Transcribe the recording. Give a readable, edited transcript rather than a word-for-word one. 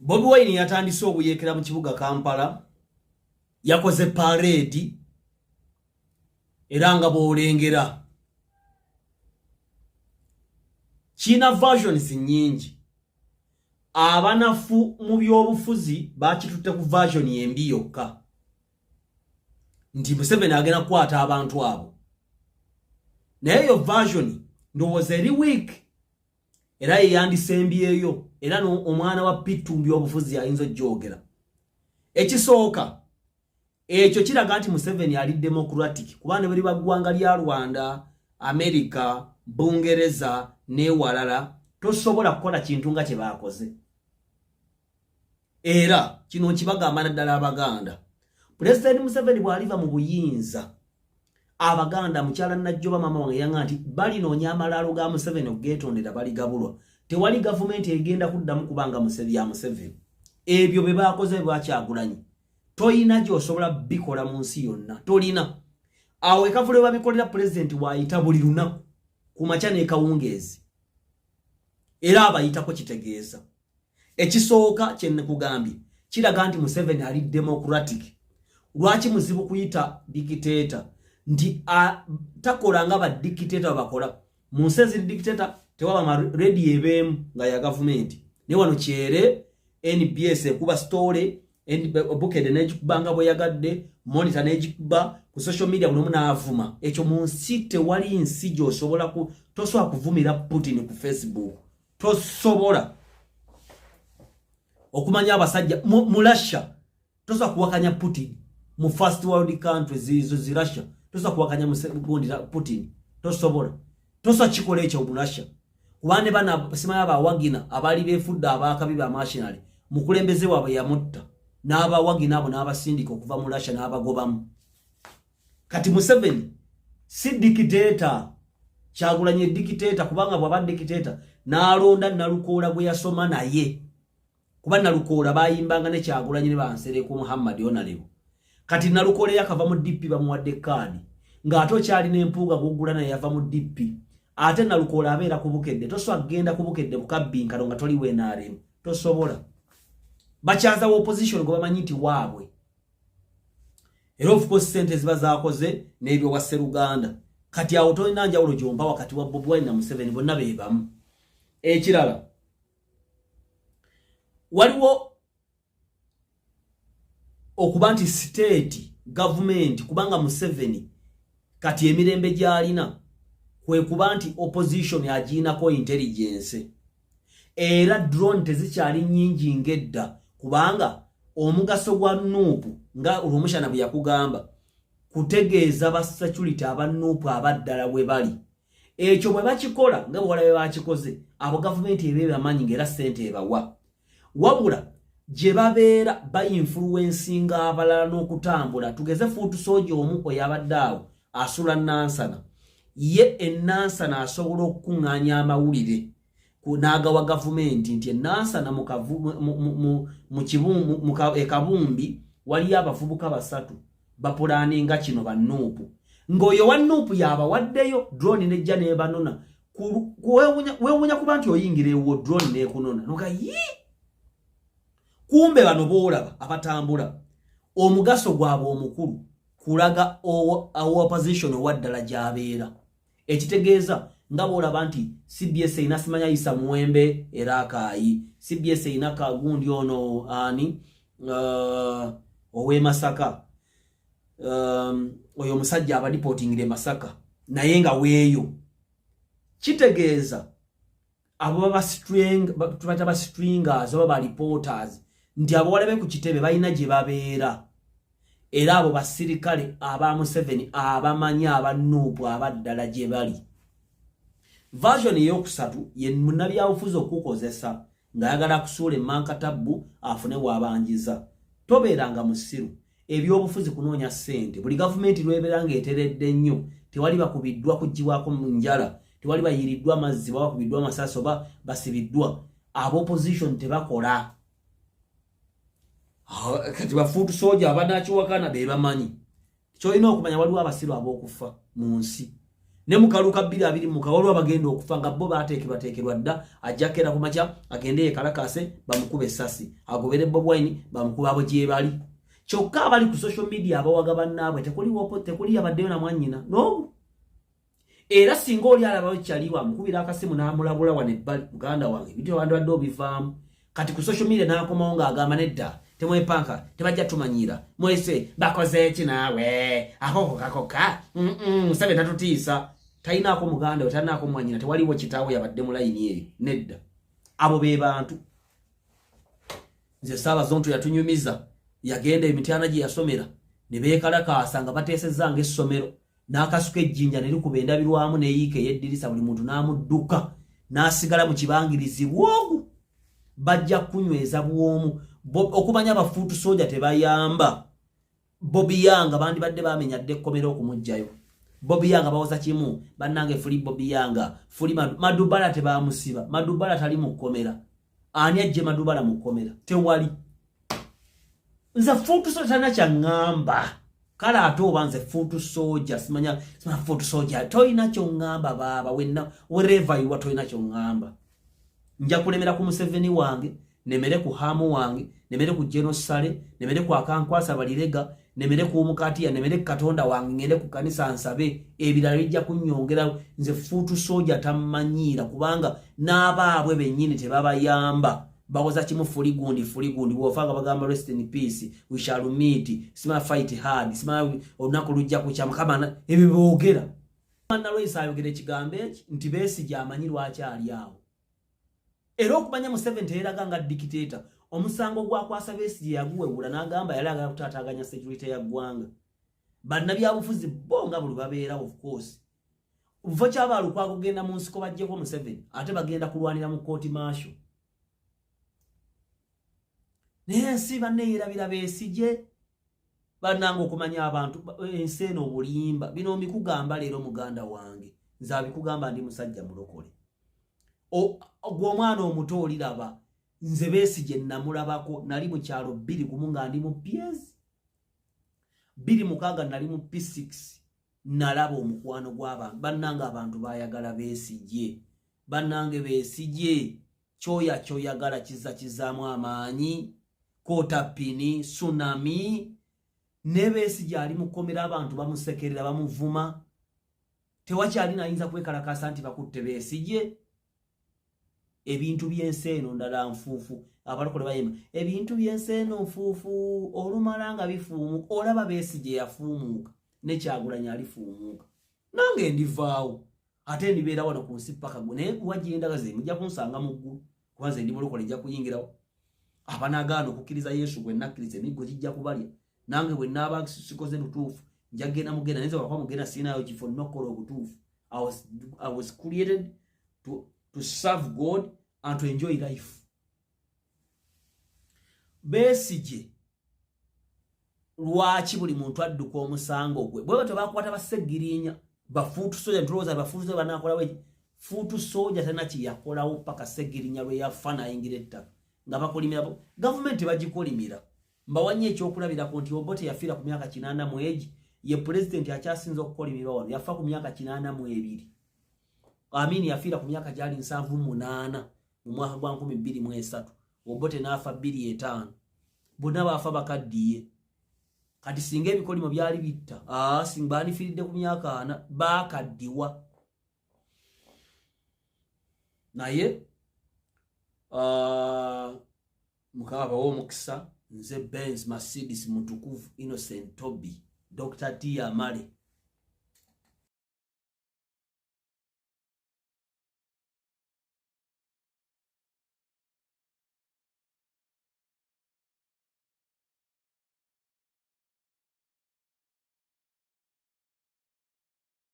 Bobi Wine yatandise okuyekera mu kibuga Kampala, yakoze parade era nga bw'olengera kina versions nyingi. Abanafu mu byobufuzi bakitutte ku version embi yokka nti Museveni agenda kukwata abantu abo, naye yo version ndowooza eri weak era yeyandisembyeyo, era omwana wa Pittu byobufuzi ayinza gyogera. Ekisooka ekyo kiraga nti Museveni ali democratic kubanga bali baggwanga lya Rwanda, America, Bungereza ne walala tosobola kukola kintu nga kye bakoze. Era kino kibagamba naddala Abaganda. President Museveni bw'aliva mu buyinza, Abaganda mukyala Najjoba mama wange yanga nti balinoonya amalalo ga Museveni okugeetondera baligabulwa. Tewali gavumenti egenda kuddamu kubanga Museveni. Ebyo bye bakoze bwakyagulanyi. Toyina gy'osobola bikola mu nsi yonna. Tolina. Awo ekavule babikolera president waayita buli lunaku ku makya n'ekawungeezi. Era abayitako kitegeeza. Ekisooka kye nekugambye kiraga nti Museveni ali democratic. Lwaki muzibu kuyita dictator? Nti takola nga ba dictator bakola. Mu nsi ziri dictator tewaba ma ready ebemu nga ya government. Ne wano kyere NBS ekuba story Bukede n'ekikubanga bweyagadde, Monitor n'ekikuba ku social media buli omu n'avuma. Ekyo mu nsi tewali nsi gy'osobola tosobola kuvumira Putin ku Facebook. Tosobola okumanya abasajja mu Russia tosobola kuwakanya Putin. Mu first world countries izo zi Russia tosobola kuwakanya Putin. Tosobola kikola ekyo mu Russia. Kubane bana simanya abawagina abali befudda abakabi ba machinery mukulembeze waabwe yamutta n'abawagina abo n'abasindika okuva mu Russia n'abagobamu. Kati Museveni si dictator, Kyagulanyi dictator kubanga bw'aba dictator n'alonda Nalukoola gwe yasoma naye. Kuba Nalukoola bayimbanga ne Kyagulanyi ne bansereko Muhammad Onalebo. Kati Nalukoola yakava mu DP bamuwadde kaadi ng'ate okyali n'empuuga gugula naye yava mu DP. Ate Nalukoola abeera ku Bukedde, tosobola kugenda ku Bukedde bukabbinkano nga toli NRM. Tosobola. Bakyaza wa opposition go bamanyi nti waabwe. Era of course sente ziba zaakoze n'ebyo wa Sseruganda. Kati awo tolina njawulo gyompa wakati wa Bobi Wine na Museveni bonna beebamu. Ekirala waliwo okuba nti state government kubanga Museveni kati emirembe gy'alina kwe kuba nti opposition agiinako intelligence. Era drone tezikyali nnyingi ngedda kubanga omugaso gwa Nuupu nga Rumushana bwe yakugamba kutegeeza ba security aba Nuupu abaddala bwe bali. Ekyo bwe bakikola nga bw'olaba bakikoze abo gavumenti ebeera amanyi ng'era ssente ebawa. Wabula gye babeera ba influencinga abalala n'okutambula. Tugeze Fuutu Sooja omu oyabadde awo asula Nansana. Ye Nansana asobola okukuŋŋaanya amawulire n'agawa gavumenti nti Nansana mu Kabumbi waliyo abavubuka basatu bapulaaninga kino ba Nuupu. Ng'oyo wa Nuupu yabawaddeyo drone nejja n'ebanona. Weewuunya kuba nti oyingira ewo drone n'ekunona. Noga kumbe bano boolaba abatambula. Omugaso gwabwe omukulu kulaga opposition owaddala gy'abeera. Ekitegeeza nga boolaba nti CBS ina simanya Isa Muwembe era Akaayi. CBS ina Kagundi ono ani owe Masaka. Oyo musajja abalipotingire Masaka naye nga weeyo. Kitegeeza abo baba stringers oba ba reporters nti abo walabe ku kitebe balina gye babeera. Era abo basirikale aba Museveni abamanya aba Nuupu abaddala gye bali. Version eyokusatu ye munnabyabufuzi okukozesa ng'ayagala kusuula emmankatabbu afune bw'abanjiza. Tobeeranga musiru. Ebyobufuzi kunoonya ssente. Buli gavumenti lw'ebeera ng'eteredde nnyo tewali bakubiddwa kuggyibwako mu njala, tewali bayiriddwa amazzi baba bakubiddwa amasasi oba basibiddwa. Abo opposition tebakola. Kati ba Fuutu Sooja abanakiwakana be bamanyi. Kyolina okumanya waliwo abasiru ab'okufa mu nsi. ne mukaluka 2 mukawalwa bagenda okufanga bo batekerwa dda ajakera ku macha agende Kalakase bamukube sasi agobere Bobi Wine bamukuba abo gye bali kyokka abali ku social media abawaga bannaabwe tekuli abaddeyo na mwanyina no era singa oli alaba kyaliwa mukubira akasimu n'amulabula wane bali muganda wange video bandwadde obivaamu kati ku social media n'akomawo ng'agamba nedda temwepanka tebajja tumanyira mwese bakoze eki naawe akoko kakoka musabe natutiisa tainaako muganda otanaako mwanyina tewaliwo kitaawe yabadde mu layini eyo nedda abo be bantu nze Ssaabazonto yatunyumiza yagenda emitiana gye yasomera ne beekalakaasa nga bateesezanga essomero n'akasuka ejjinja ne likuba endabirwamu n'eyiika ey'eddirisa buli muntu n'amudduka n'asigala mu kibangirizi bwogu bajja kunyweza bwomu okumanya abafuutu soja tebayamba Bobby Yanga bandi badde bamenya dde ekkomera okumugjayo Bobby Yanga bawoza kimu bannange fuli Bobby Yanga fuli Madubala tebamusiba Madubala tali mu kkomera ani ajje Madubala mu kkomera tewali nza fuutu soja tana kyangamba kala ate oba nze fuutu soja simanya fuutu soja toyina kyongamba baba wenna wherever you are toyina kyongamba nja kulemera ku Museveni wange nemere ku Hamu wange nemere ku Genosale nemere ku Akankwasa balirega nemere ku Mukatiya nemere ku Katonda wange ngende ku kanisa nsabe ebirala bijja kunnyongera nze fuutu soja tamanyira kubanga n'abaabwe bennyini tebabayamba bawoza kimu fuli gundi wofanga bagamba rest in peace we shall meet sima fight hard sima olunaku lujja kukyama kama ebiboogera manna Loisa ayogera ekigambo eki nti Besigye amanyi lwaki ali awo era okumanya Museveni teeraga nga dictator omusango gwakwasa Besigye yaguwebula n'agamba yali agala kutaataaganya security ya ggwanga bannabyabufuzi bo nga buli babeera of course vo kyabaalu kwakugenda mu nsiko bajjeko Museveni ate bagenda kulwanira mu kooti maasho nensi banneerabira Besigye bannanga okumanya abantu ensi eno obulimba bino mbikugamba leero muganda wange nze abikugamba ndi musajja mulokole gwe omwana omuto oliraba nze Besigye namulabako nali mu kyalo 2 nga ndi mu PS 2 nali mu P6 nalaba omukwano gw'abantu bannanga abantu bayagala Besigye bannange Besigye kyoyagala kizaamu amaanyi kotapini tsunami ne Besigye ali mukomera abantu bamusekerera bamuvuma tewakyali nayinza kwekalakasa nti bakutte Besigye ebintu by'enseeno ndala nfuufu abalokole bayimba ebintu by'enseeno nfuufu olumalanga bifuumuka olaba Besigye yafuumuka ne Kyagulanyi alifuumuka nange ndivaawo ate ndibeera wano ku nsi paka gwe naye wagenda ze mujja kunsanga mu ggulu kubanze ndi mulokole ejja kuyingirawo abanagaana okukkiriza Yesu gwe nakkiriza emiggo gijja kubalya nange bwe naaba sikoze lutuufu njagenda mugenda nze wakwa mugenda sinayo kifo nokola obutuufu I was created to serve God and to enjoy life. Besigye lwaki buli muntu adduka omusango gwe bwe bato bakwata basegirinya bafuutu soja ntroza bafuutu soja banakola we fuutu soja tana kiyakolawo paka segirinya lwe yafana ayingira ettaka nga bakolimira government bagikolimira mbawanye ekyokulabirako nti Obote yafiira ku myaka 80 mu age ye president akyasinza okukolimira wano yafa ku myaka 82 Amini yafiira ku myaka gyali 78 mu mwaka gwa 2003 Obote n'afa 2005 bonna bafa bakaddiye kati singa ebikolimo byali bitta singa anifiridde ku myaka 4 bakaddiwa naye mukaba w'omukisa nze Benz Mercedes mutukuvu Innocent Toby Dr. T Amale